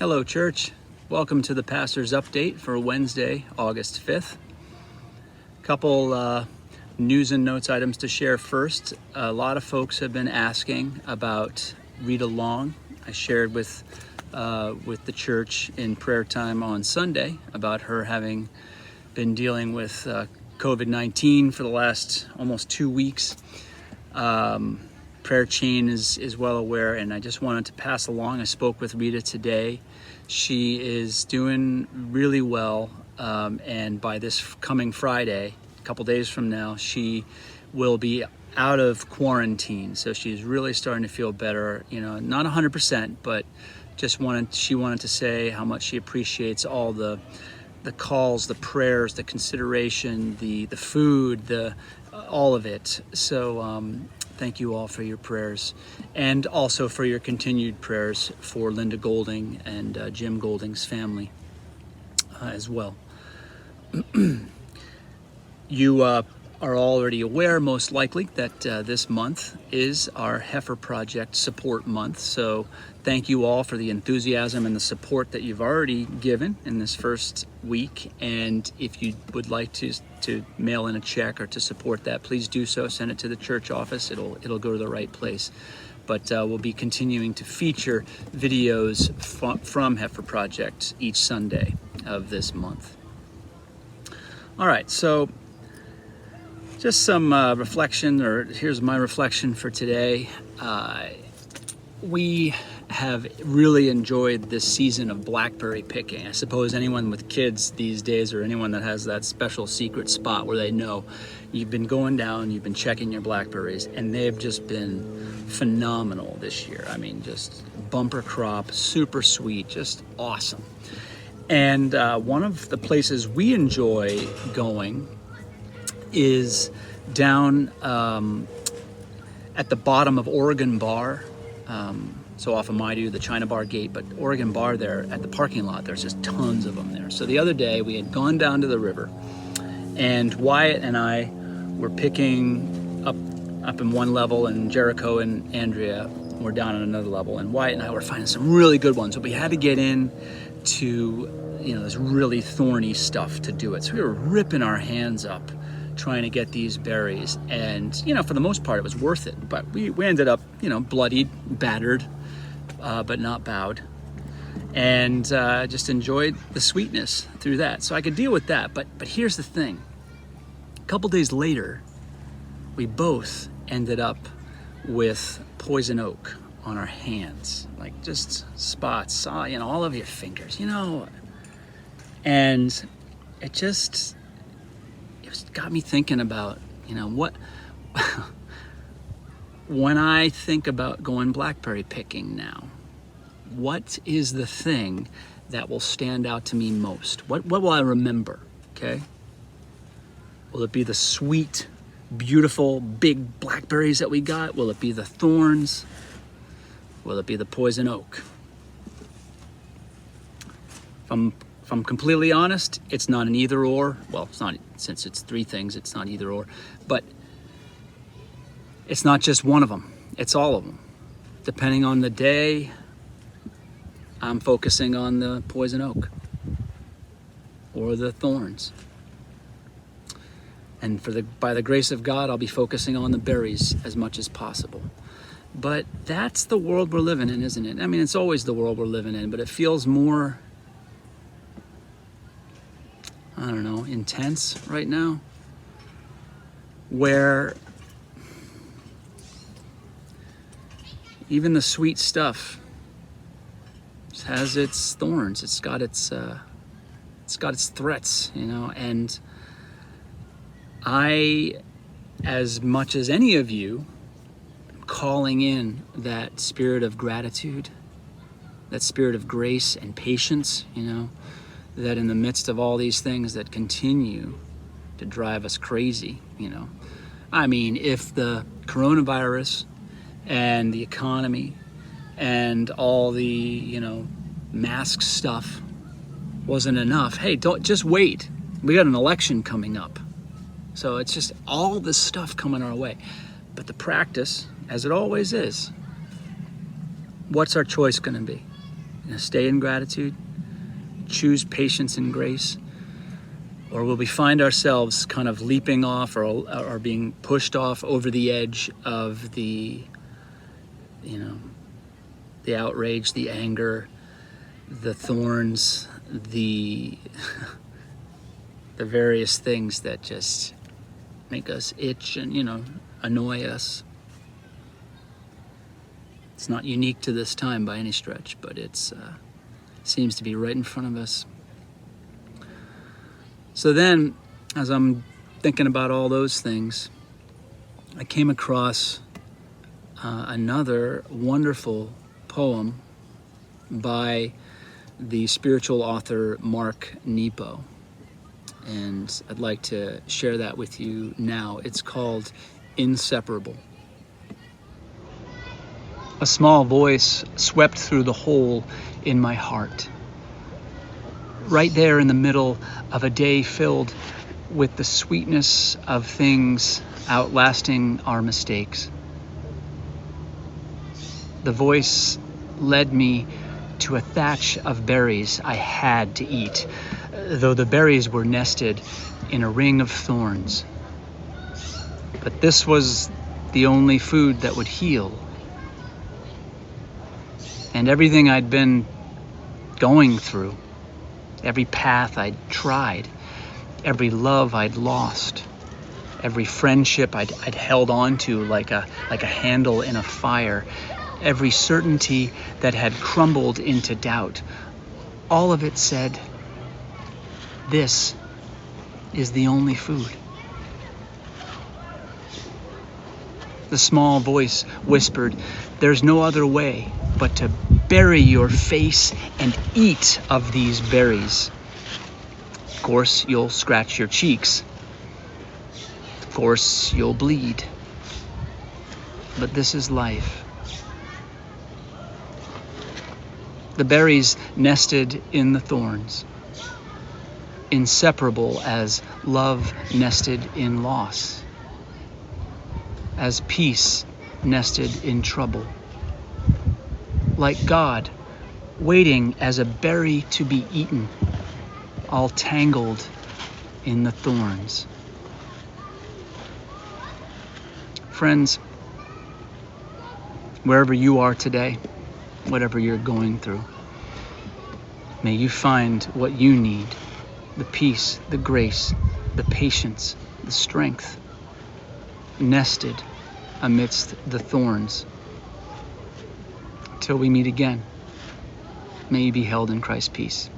Hello, church. Welcome to the pastor's update for Wednesday, August 5th. Couple news and notes items to share first. A lot of folks have been asking about read along. I shared with the church in prayer time on Sunday about her having been dealing with COVID-19 for the last almost 2 weeks. Prayer chain is well aware, and I just wanted to pass along. I spoke with Rita today. She is doing really well, and by this coming Friday, a couple days from now, she will be out of quarantine. So she's really starting to feel better. Not 100%, but she wanted to say how much she appreciates all the calls, the prayers, the consideration, the food, all of it. So thank you all for your prayers, and also for your continued prayers for Linda Golding and Jim Golding's family as well. You are already aware, most likely, that this month is our Heifer Project support month. So thank you all for the enthusiasm and the support that you've already given in this first week. And if you would like to mail in a check or to support that, please do so. Send it to the church office. It'll go to the right place. But we'll be continuing to feature videos from Heifer Project each Sunday of this month. All right, so just some reflection, or here's my reflection for today. We have really enjoyed this season of blackberry picking. I suppose anyone with kids these days, or anyone that has that special secret spot where they know you've been going down, you've been checking your blackberries, and they've just been phenomenal this year. I mean, just bumper crop, super sweet, just awesome. And one of the places we enjoy going is down at the bottom of Oregon Bar. So off of Maidu, the China Bar Gate, but Oregon Bar there at the parking lot, there's just tons of them there. So the other day we had gone down to the river, and Wyatt and I were picking up in one level, and Jericho and Andrea were down on another level, and Wyatt and I were finding some really good ones, but we had to get in to this really thorny stuff to do it. So we were ripping our hands up trying to get these berries, and for the most part it was worth it, but we ended up bloodied, battered, but not bowed, and just enjoyed the sweetness through that. So I could deal with that, but here's the thing. A couple days later, we both ended up with poison oak on our hands, like just spots, all over your fingers, and it just got me thinking about, what, when I think about going blackberry picking now, what is the thing that will stand out to me most? What will I remember, okay? Will it be the sweet, beautiful, big blackberries that we got? Will it be the thorns? Will it be the poison oak? If I'm completely honest, it's not an either or. Well, it's not, since it's three things, it's not either or. But it's not just one of them. It's all of them. Depending on the day, I'm focusing on the poison oak or the thorns. And by the grace of God, I'll be focusing on the berries as much as possible. But that's the world we're living in, isn't it? I mean, it's always the world we're living in, but it feels more, I don't know, intense right now, where even the sweet stuff has its thorns. It's got its threats, and I, as much as any of you, calling in that spirit of gratitude, that spirit of grace and patience, that in the midst of all these things that continue to drive us crazy, I mean, if the coronavirus and the economy and all the, mask stuff wasn't enough, hey, don't just wait. We got an election coming up. So it's just all this stuff coming our way. But the practice, as it always is, what's our choice going to be? Stay in gratitude, choose patience and grace, or will we find ourselves kind of leaping off or being pushed off over the edge of the outrage, the anger, the thorns, the the various things that just make us itch and, annoy us. It's not unique to this time by any stretch, but it seems to be right in front of us. So then, as I'm thinking about all those things, I came across another wonderful poem by the spiritual author Mark Nepo. And I'd like to share that with you now. It's called Inseparable. A small voice swept through the hole in my heart. Right there in the middle of a day filled with the sweetness of things outlasting our mistakes. The voice led me to a thatch of berries I had to eat, though the berries were nested in a ring of thorns. But this was the only food that would heal. And everything I'd been going through, every path I'd tried, every love I'd lost, every friendship I'd held on to like a handle in a fire, every certainty that had crumbled into doubt, all of it said, this is the only food. The small voice whispered, there's no other way but to bury your face and eat of these berries. Of course, you'll scratch your cheeks. Of course, you'll bleed. But this is life. The berries nested in the thorns, inseparable as love nested in loss, as peace nested in trouble, like God waiting as a berry to be eaten, all tangled in the thorns. Friends, wherever you are today, whatever you're going through, may you find what you need, the peace, the grace, the patience, the strength, nested amidst the thorns. Till we meet again, may you be held in Christ's peace.